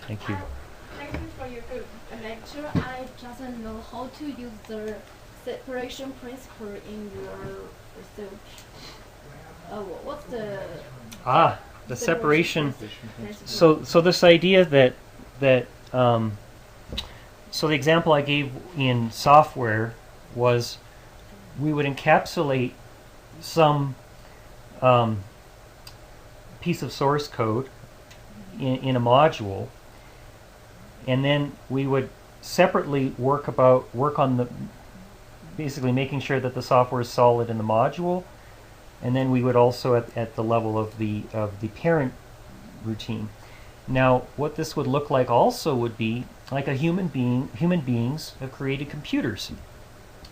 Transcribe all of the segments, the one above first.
Thank you. Thank you for your good lecture. I just know how to use the separation principle in your research. What's the separation. principle? So this idea that so the example I gave in software was we would encapsulate some piece of source code in a module, and then we would separately work on the basically making sure that the software is solid in the module, and then we would also at the level of the parent routine. Now, what this would look like also would be like human beings have created computers,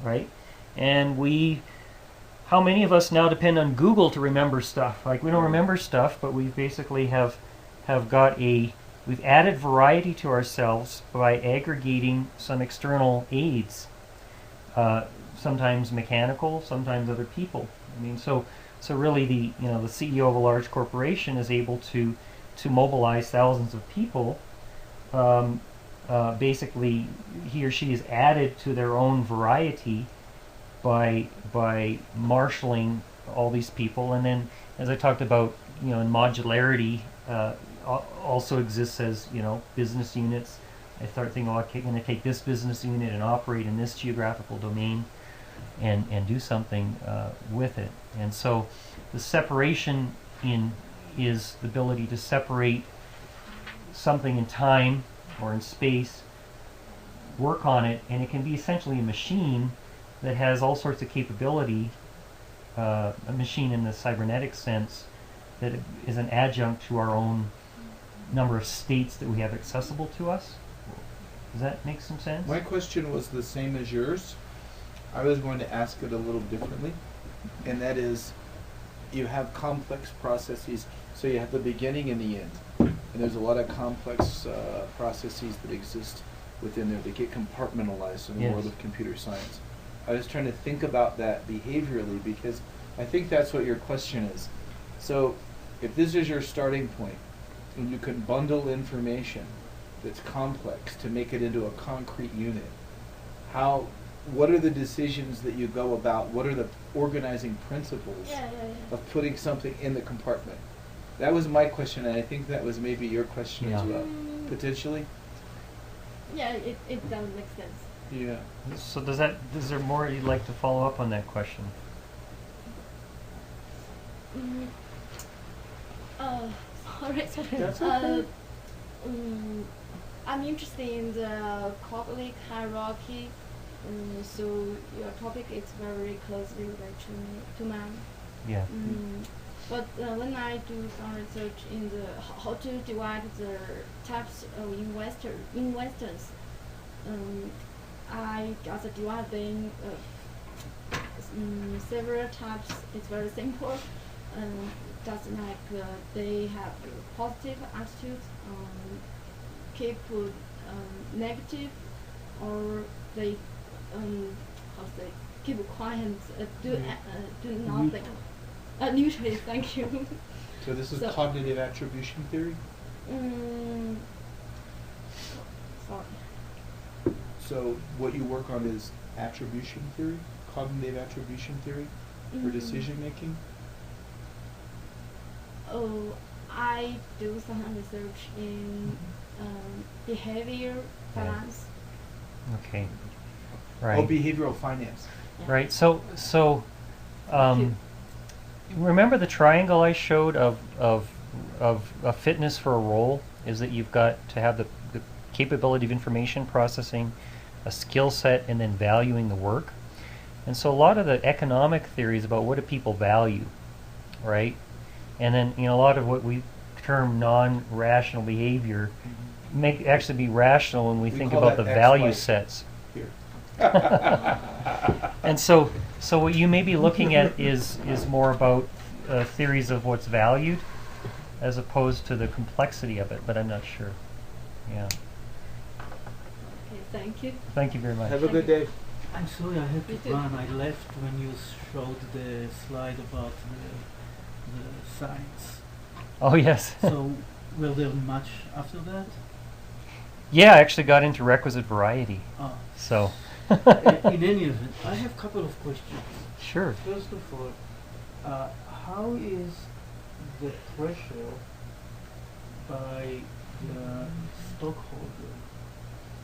right? And how many of us now depend on Google to remember stuff? Like, we don't remember stuff, but we basically have we've added variety to ourselves by aggregating some external aids, sometimes mechanical, sometimes other people. I mean, so really the CEO of a large corporation is able to mobilize thousands of people. Basically, he or she is added to their own variety by marshaling all these people, and then, as I talked about, in modularity also exists as business units. I start thinking, okay, I'm going to take this business unit and operate in this geographical domain, and do something with it. And so, the separation is the ability to separate something in time or in space, work on it, and it can be essentially a machine that has all sorts of capability, a machine in the cybernetic sense, that is an adjunct to our own number of states that we have accessible to us. Does that make some sense? My question was the same as yours. I was going to ask it a little differently, and that is, you have complex processes, so you have the beginning and the end, and there's a lot of complex processes that exist within there that get compartmentalized in the world of computer science. I was trying to think about that behaviorally, because I think that's what your question is. So if this is your starting point, and you can bundle information that's complex to make it into a concrete unit, what are the decisions that you go about? What are the organizing principles of putting something in the compartment? That was my question, and I think that was maybe your question as well, potentially. Yeah, it does make sense. Yeah. So is there more you'd like to follow up on that question? Sorry. That's okay. I'm interested in the cognitive hierarchy. So your topic is very closely related to mine. Yeah. But when I do some research in the how to divide the types of investors, I got the dividing several types. It's very simple. Just like they have positive attitudes, keep negative, or they keep quiet, do nothing. Neutral, thank you. So this is cognitive attribution theory? Sorry. So what you work on is attribution theory, cognitive attribution theory for decision making? Oh, I do some research in behavior finance. Okay. Right. Oh, behavioral finance. Yeah. Right. So remember the triangle I showed of a fitness for a role is that you've got to have the capability of information processing, a skill set, and then valuing the work. And so a lot of the economic theories about what do people value, right? And then a lot of what we term non-rational behavior may actually be rational when we think about the value sets. Here. And so what you may be looking at is more about theories of what's valued as opposed to the complexity of it, but I'm not sure. Yeah. Okay, thank you. Thank you very much. Have a good day. I'm sorry, I had to run. I left when you showed the slide about the science. Oh, yes. So will there be much after that? Yeah, I actually got into requisite variety. Ah. So, In any event, I have a couple of questions. sure. First of all, how is the pressure by the stockholder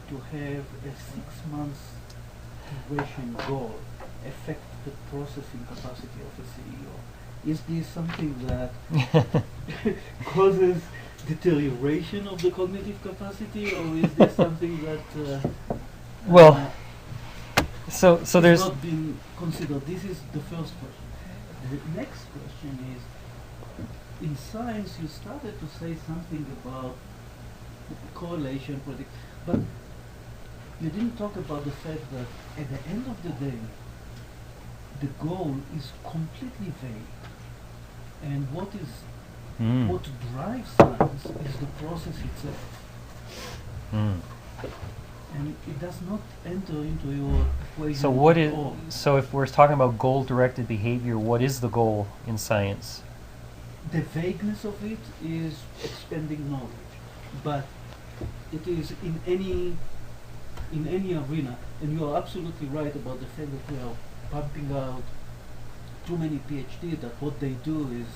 to have a 6 months duration goal affect the processing capacity of a CEO? Is this something that causes deterioration of the cognitive capacity, or is this something that Well, so has there's not been considered? This is the first question. The next question is, in science you started to say something about correlation, predict, but you didn't talk about the fact that at the end of the day, the goal is completely vague. And what drives science is the process itself. Mm. And it does not enter into your equation So what at is all. so if we're talking about goal-directed behavior, what is the goal in science? The vagueness of it is expanding knowledge, but it is in any arena, and you are absolutely right about the fact that we are pumping out too many PhD, that what they do is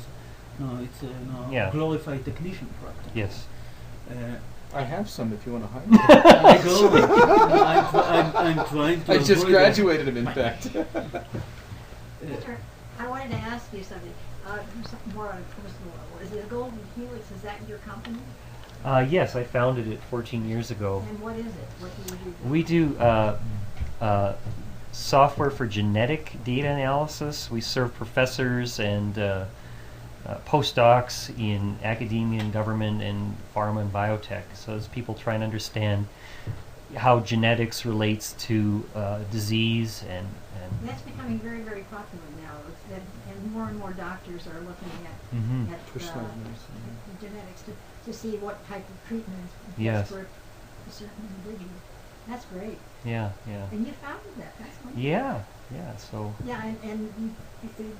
it's a Yeah. glorified technician practice. Yes. I have some if you want to hire I go. I'm trying to. me. I just avoid graduated him, in fact. Peter, I wanted to ask you something, more on a personal level. Is the Golden Helix, is that your company? Yes, I founded it 14 years ago. And what is it? What do you do? We do software for genetic data analysis. We serve professors and postdocs in academia and government and pharma and biotech. So as people try and understand how genetics relates to disease and That's becoming very, very popular now. And more doctors are looking Mhm. at Personalized medicine. genetics to see what type of treatment is Yes. best for a certain individual. That's great. yeah, yeah. And you founded that. That's wonderful. Yeah, yeah, so Yeah, and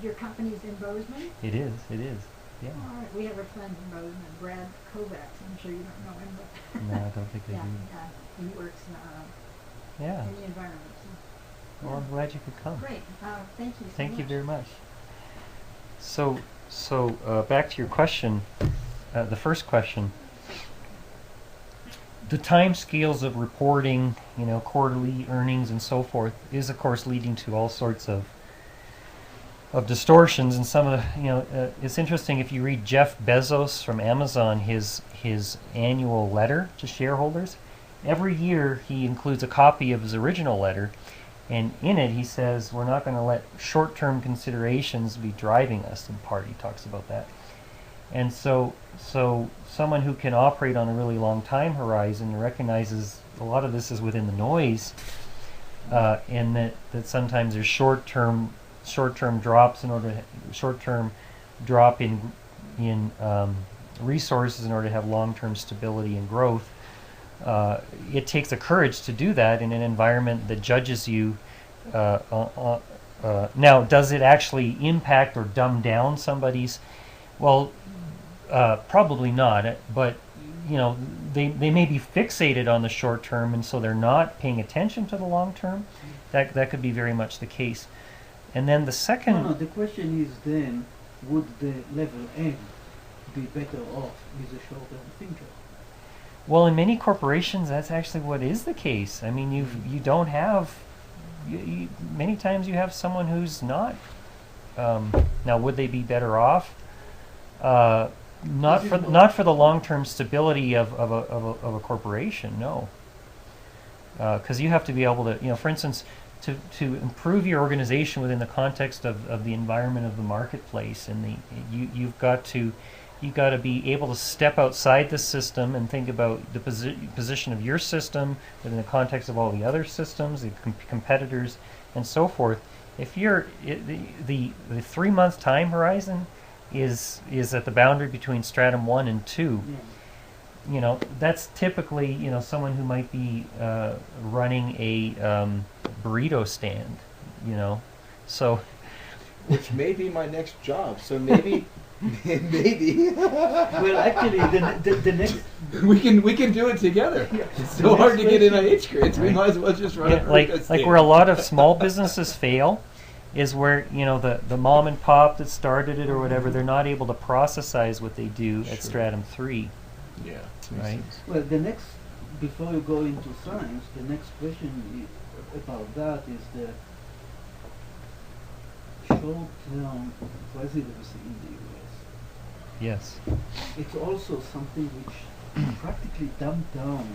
your company's in Bozeman? it is, yeah. All right. We have a friend in Bozeman, Brad Kovacs. I'm sure you don't know him, but No, I don't think I yeah, do. he works Yeah, in the environment. So. well, I'm glad you could come. Great. Thank you so Thank you much. very much. So back to your question, the first question. The time scales of reporting, quarterly earnings and so forth, is of course leading to all sorts of distortions. And some of the, it's interesting if you read Jeff Bezos from Amazon, his annual letter to shareholders. Every year he includes a copy of his original letter, and in it he says we're not going to let short-term considerations be driving us. In part, he talks about that. And so someone who can operate on a really long time horizon recognizes a lot of this is within the noise, and that sometimes there's short-term drops short-term drop in resources in order to have long-term stability and growth. It takes a courage to do that in an environment that judges you. Now, does it actually impact or dumb down somebody's? Well, probably not. But they may be fixated on the short term, and so they're not paying attention to the long term. That could be very much the case. And then the second. No, the question is then, would the level M be better off with a short-term thinker? Well, in many corporations, that's actually what is the case. I mean, you don't have. Many times you have someone who's not. Now, would they be better off? Not for the long-term stability of a corporation. No. Because you have to be able to, for instance, to improve your organization within the context of the environment of the marketplace, and you've got to be able to step outside the system and think about the position of your system within the context of all the other systems, the competitors, and so forth. If you're the 3-month time horizon is at the boundary between stratum 1 and 2. Yeah. That's typically someone who might be running a burrito stand. So Which may be my next job. So maybe Maybe. Well, actually, the next. We can do it together. Yeah. It's The so hard next to get in question- IH grids. We Right. might as well just run Yeah, a like test where a lot of small businesses fail is where, you know, the mom and pop that started it or whatever, they're not able to processize what they do Sure. at stratum 3. Yeah. Right. Well, the next, before you go into science, the next question about that is the short-term presidency in the U.S. Yes. It's also something which practically dumbed down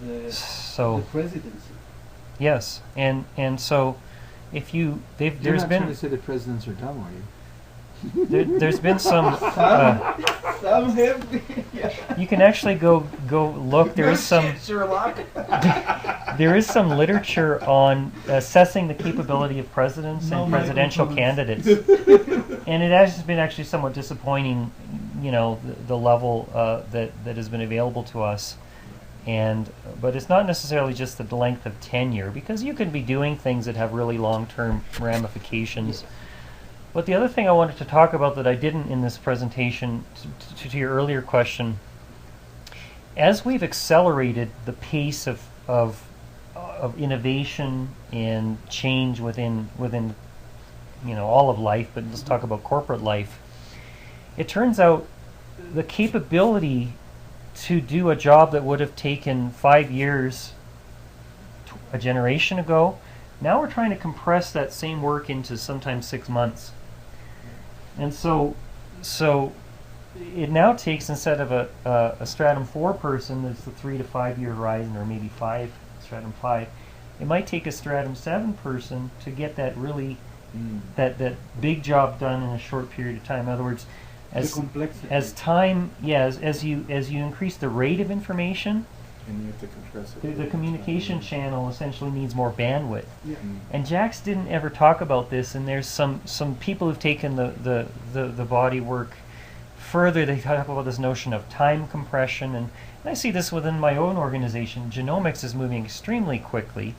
the So presidency. yes, and so if you You're there's not been trying to say the presidents are dumb, are you? there's been some Some have, you can actually go look. There is some Sherlock. there is some literature on assessing the capability of presidents No and presidential microphones. candidates, and it has been actually somewhat disappointing. You know, the level that has been available to us, but it's not necessarily just the length of tenure, because you can be doing things that have really long-term ramifications. But the other thing I wanted to talk about that I didn't in this presentation, to your earlier question, as we've accelerated the pace of innovation and change within you know, all of life, but let's talk about corporate life, it turns out the capability to do a job that would have taken 5 years a generation ago, now we're trying to compress that same work into sometimes 6 months. And so it now takes, instead of a stratum 4 person that's the 3 to 5 year horizon, or maybe stratum 5, it might take a stratum 7 person to get that really that big job done in a short period of time. In other words, the complexity. as time, as you increase the rate of information, And you have to compress it. the communication channel essentially needs more bandwidth. Yeah. And Jaques didn't ever talk about this, and there's some people who've taken the body work further. They talk about this notion of time compression, and I see this within my own organization. Genomics is moving extremely quickly,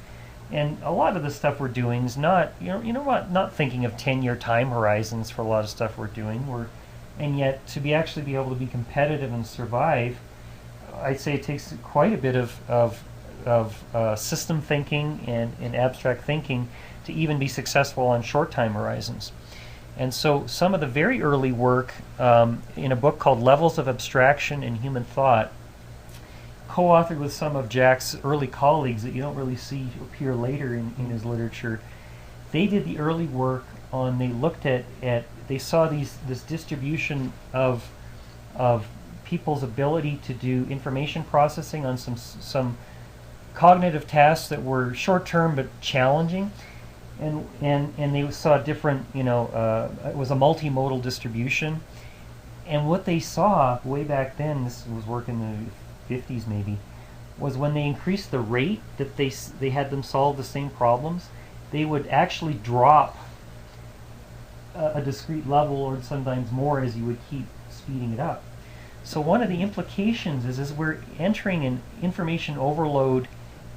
and a lot of the stuff we're doing is not, not thinking of 10-year time horizons for a lot of stuff we're doing. And yet to actually be able to be competitive and survive, I'd say it takes quite a bit of system thinking and abstract thinking to even be successful on short time horizons. And so some of the very early work in a book called Levels of Abstraction in Human Thought, co-authored with some of Jaques' early colleagues that you don't really see appear later in his literature, they did the early work on, they looked at they saw this distribution of people's ability to do information processing on some cognitive tasks that were short-term but challenging, and they saw different, it was a multimodal distribution. And what they saw way back then, this was work in the 50s maybe, was when they increased the rate that they had them solve the same problems, they would actually drop a discrete level, or sometimes more, as you would keep speeding it up. So one of the implications is we're entering an information overload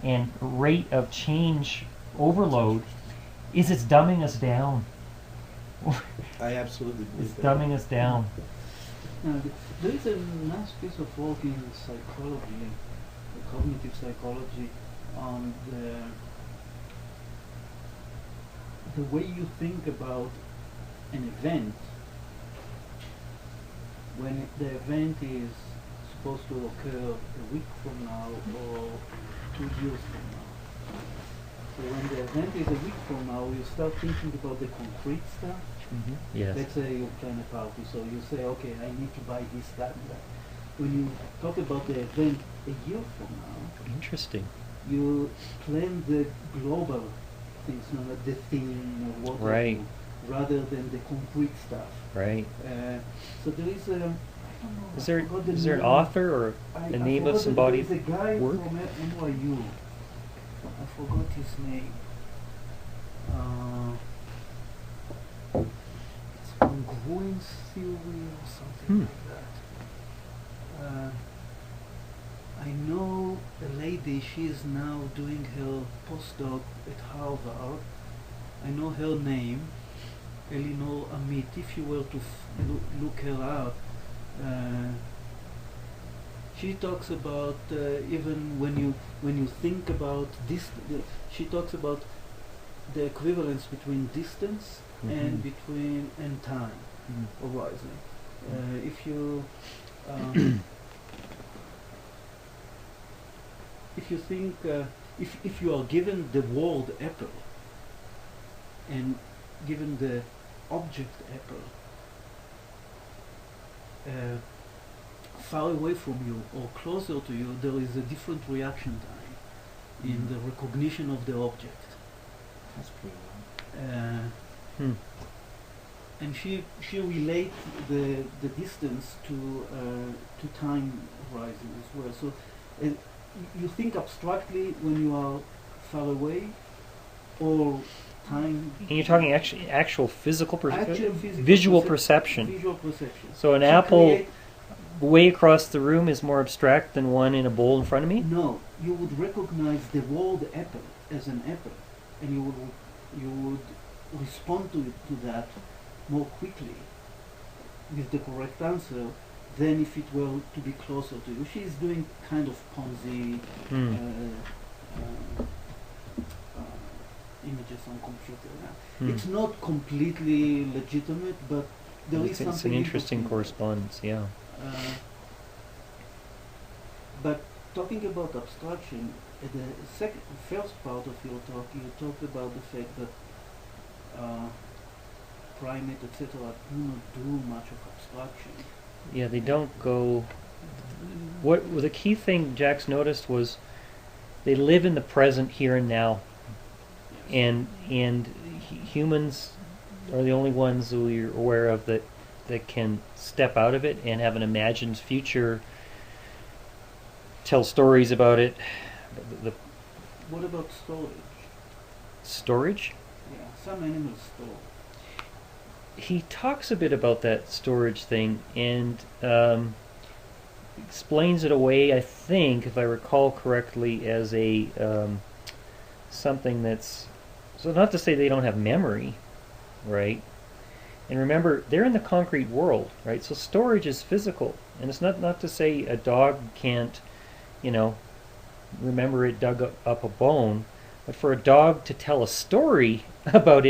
and rate of change overload, is it's dumbing us down. I absolutely believe It's that. dumbing us down. Now, there is a nice piece of work in psychology, cognitive psychology, on the way you think about an event when the event is supposed to occur a week from now or 2 years from now. So when the event is a week from now, you start thinking about the concrete stuff. Yes. Let's say you plan a party, so you say, okay, I need to buy this, that, and that. When you talk about the event a year from now, Interesting. you plan the global things, not the thing or what, Right. rather than the concrete stuff. Right. So there is a, I don't know, Is I there forgot the is there an name. author or I a name forgot of somebody? There's a guy work? from NYU. I forgot his name. It's congruence theory or something like that. I know a lady, she is now doing her postdoc at Harvard. I know her name, Elinor Amit, if you were to look her up, she talks about even when you think about this, she talks about the equivalence between distance and time horizon. If you if you think if you are given the word apple and given the object apple far away from you or closer to you, there is a different reaction time in the recognition of the object. That's pretty long. And she relates the distance to time horizon as well. So you think abstractly when you are far away, or time. And you're talking actual physical Actual physical visual perception. Visual perception. So an She apple create- way across the room is more abstract than one in a bowl in front of me? No, you would recognize the word apple as an apple, and you would respond to that more quickly with the correct answer than if it were to be closer to you. She is doing kind of Ponzi images on computer now. It's not completely legitimate, but there is something. It's an interesting correspondence, yeah. But talking about abstraction, at the first part of your talk, you talked about the fact that primates, etc., do not do much of abstraction. Yeah, they don't go... the key thing Jaques noticed was they live in the present here and now. And humans are the only ones who you're aware of that can step out of it and have an imagined future, tell stories about it. What about storage? Storage? Yeah, some animals store. He talks a bit about that storage thing and explains it away, I think, if I recall correctly, as a something that's... So not to say they don't have memory, right? And remember, they're in the concrete world, right? So storage is physical. And it's not to say a dog can't, remember it dug up a bone. But for a dog to tell a story about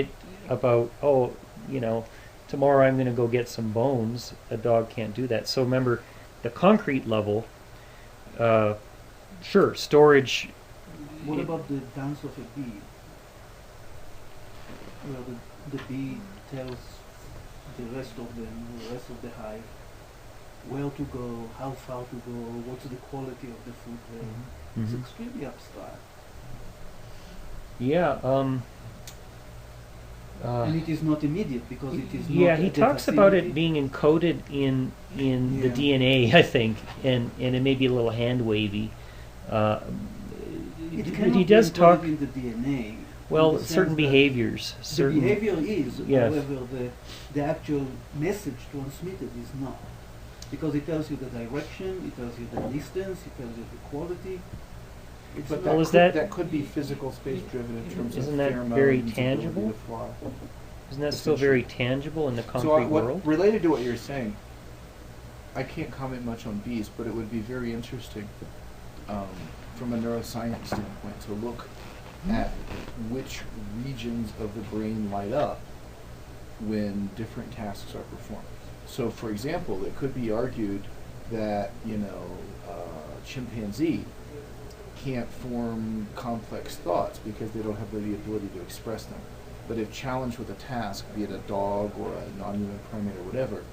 tomorrow I'm going to go get some bones, a dog can't do that. So remember, the concrete level, sure, storage... What about the dance of a bee? Where the bee tells the rest of the hive where to go, how far to go, what's the quality of the food there. It's extremely abstract. Yeah. And it is not immediate because it is not. Yeah, he talks about it being encoded in the DNA, I think, and it may be a little hand wavy. It But cannot he does be talk. encoded in the DNA. Well, in the sense certain that behaviors. The Certain behavior is, Yes. however, the actual message transmitted is not. Because it tells you the direction, it tells you the distance, it tells you the quality. It's But Well, that is could, that- that could be physical space driven in terms Isn't of that pheromones, very ability tangible? to fly. Isn't that still very tangible in the concrete So world? related to what you're saying, I can't comment much on bees, but it would be very interesting from a neuroscience standpoint to look at which regions of the brain light up when different tasks are performed. So, for example, it could be argued that chimpanzee can't form complex thoughts because they don't have the ability to express them. But if challenged with a task, be it a dog or a non-human primate or whatever,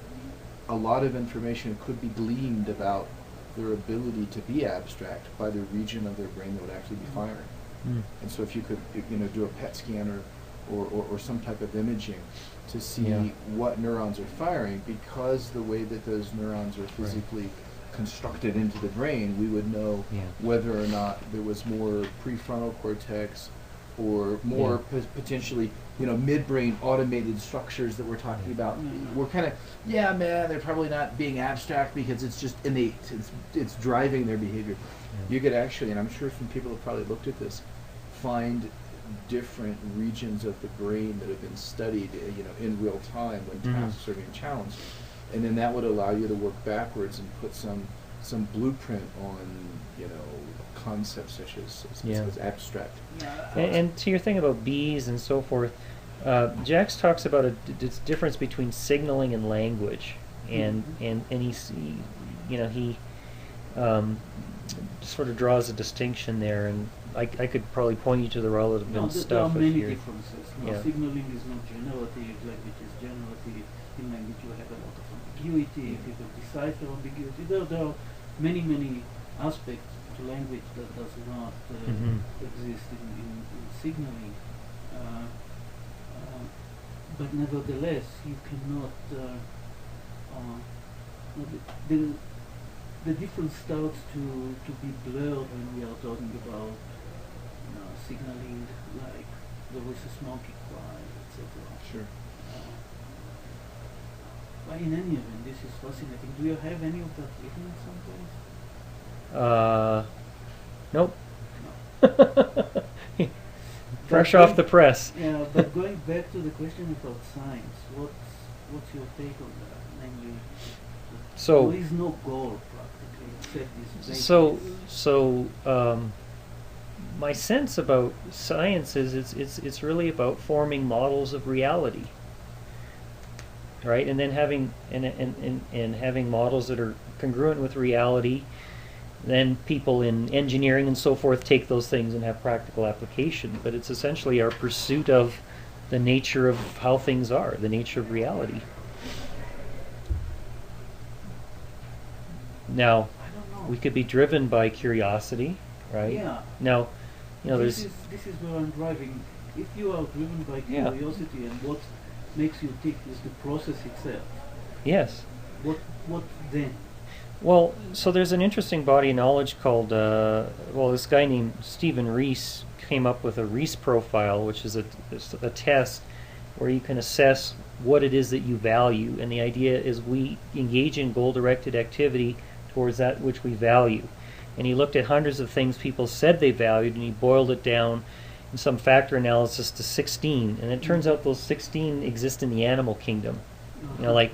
a lot of information could be gleaned about their ability to be abstract by the region of their brain that would actually be firing. And so if you could do a PET scan or some type of imaging to see what neurons are firing, because the way that those neurons are physically constructed into the brain, we would know whether or not there was more prefrontal cortex or more potentially, midbrain automated structures that we're talking about. We're kind of, they're probably not being abstract because it's just innate. It's driving their behavior. You could actually, and I'm sure some people have probably looked at this, find different regions of the brain that have been studied, in real time when tasks are being challenged, and then that would allow you to work backwards and put some blueprint on, concepts such as abstract. And to your thing about bees and so forth, Jaques talks about a difference between signaling and language, and he sort of draws a distinction there, and I could probably point you to the relevant stuff. There are many here. differences. Signaling is not generative, language is generative. In language you have a lot of ambiguity, people decipher ambiguity. There are many aspects to language that does not exist in signaling. But nevertheless, you cannot. The difference starts to be blurred when we are talking about signaling, like the rhesus monkey cry, etc. Sure. But in any event, this is fascinating. Do you have any of that written someplace? Nope. Fresh off the press. Yeah, but going back to the question about science, what's your take on that? Namely, there is no goal practically except this. My sense about science is it's really about forming models of reality, right? And then having and having models that are congruent with reality. Then people in engineering and so forth take those things and have practical application. But it's essentially our pursuit of the nature of how things are, the nature of reality. Now, we could be driven by curiosity, right? Yeah. Now, this is where I'm driving. If you are driven by curiosity and what makes you tick is the process itself. Yes. What then? Well, so there's an interesting body of knowledge called, this guy named Stephen Rees came up with a Rees profile, which is a test where you can assess what it is that you value. And the idea is we engage in goal-directed activity towards that which we value. And he looked at hundreds of things people said they valued, and he boiled it down in some factor analysis to 16. And it turns out those 16 exist in the animal kingdom. Like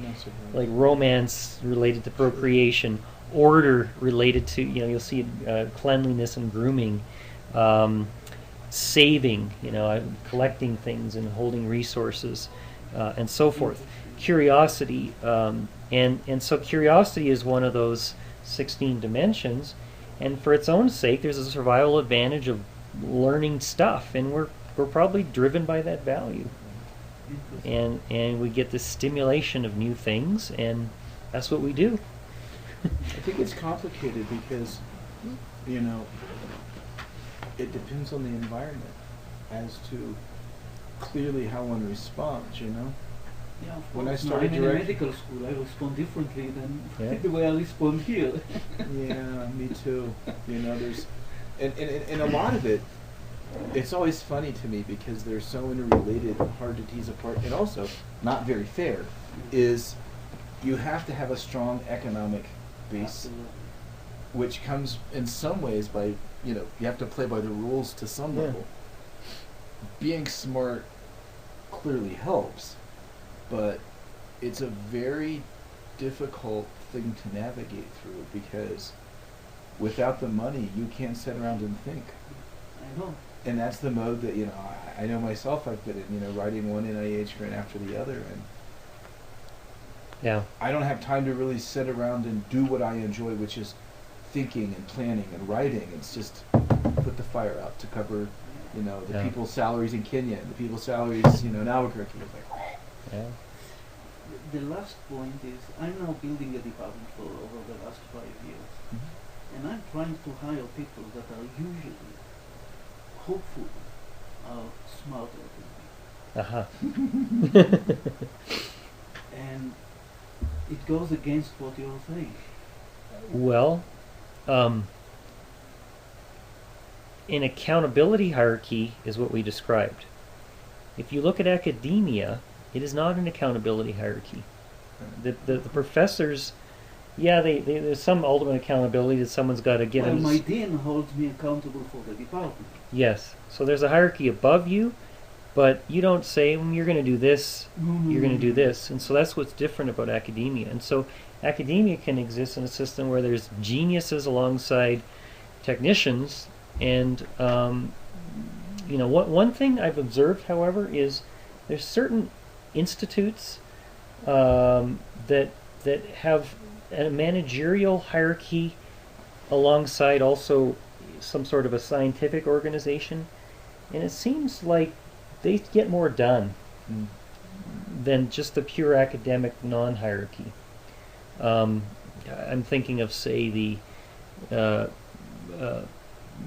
romance related to procreation, order related to, you'll see cleanliness and grooming, saving, collecting things and holding resources, and so forth. Curiosity, and so curiosity is one of those 16 dimensions, and for its own sake, there's a survival advantage of learning stuff, and we're probably driven by that value. And we get this stimulation of new things, and that's what we do. I think it's complicated because, it depends on the environment as to clearly how one responds, Yeah, when I started in medical school, I respond differently than the way I respond here. Yeah, me too. There's, and a lot of it, it's always funny to me because they're so interrelated and hard to tease apart, and also not very fair, is you have to have a strong economic base, Absolutely. Which comes in some ways by, you have to play by the rules to some level. Being smart clearly helps, but it's a very difficult thing to navigate through because without the money, you can't sit around and think. I know. And that's the mode that, I know myself I've been in, writing one NIH grant after the other, and I don't have time to really sit around and do what I enjoy, which is thinking and planning and writing. It's just put the fire out to cover, the people's salaries in Kenya, and the people's salaries, in Albuquerque. It's like, The last point is, I'm now building a department for over the last 5 years, and I'm trying to hire people that are usually hopeful are smarter than me. And it goes against what you're saying. Well, an accountability hierarchy is what we described. If you look at academia, it is not an accountability hierarchy. The professors Yeah, there's some ultimate accountability that someone's got to give. Well, them. my dean holds me accountable for the department. Yes. So there's a hierarchy above you, but you don't say, you're going to do this, you're going to do this. And so that's what's different about academia. And so academia can exist in a system where there's geniuses alongside technicians. And, one thing I've observed, however, is there's certain institutes that have a managerial hierarchy alongside also some sort of a scientific organization, and it seems like they get more done than just the pure academic non-hierarchy. I'm thinking of, say, the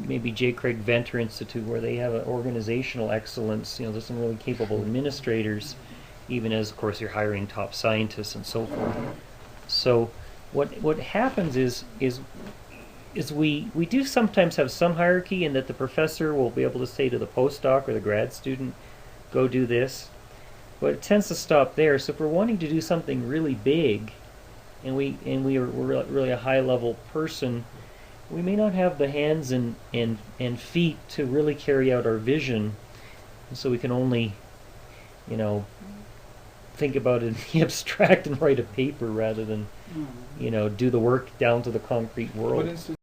maybe J. Craig Venter Institute, where they have an organizational excellence. There's some really capable administrators, even as, of course, you're hiring top scientists and so forth. So what happens is we do sometimes have some hierarchy, in that the professor will be able to say to the postdoc or the grad student, go do this. But it tends to stop there. So if we're wanting to do something really big, and we're really a high level person, we may not have the hands and feet to really carry out our vision. And so we can only, think about it in the abstract and write a paper rather than, do the work down to the concrete world. What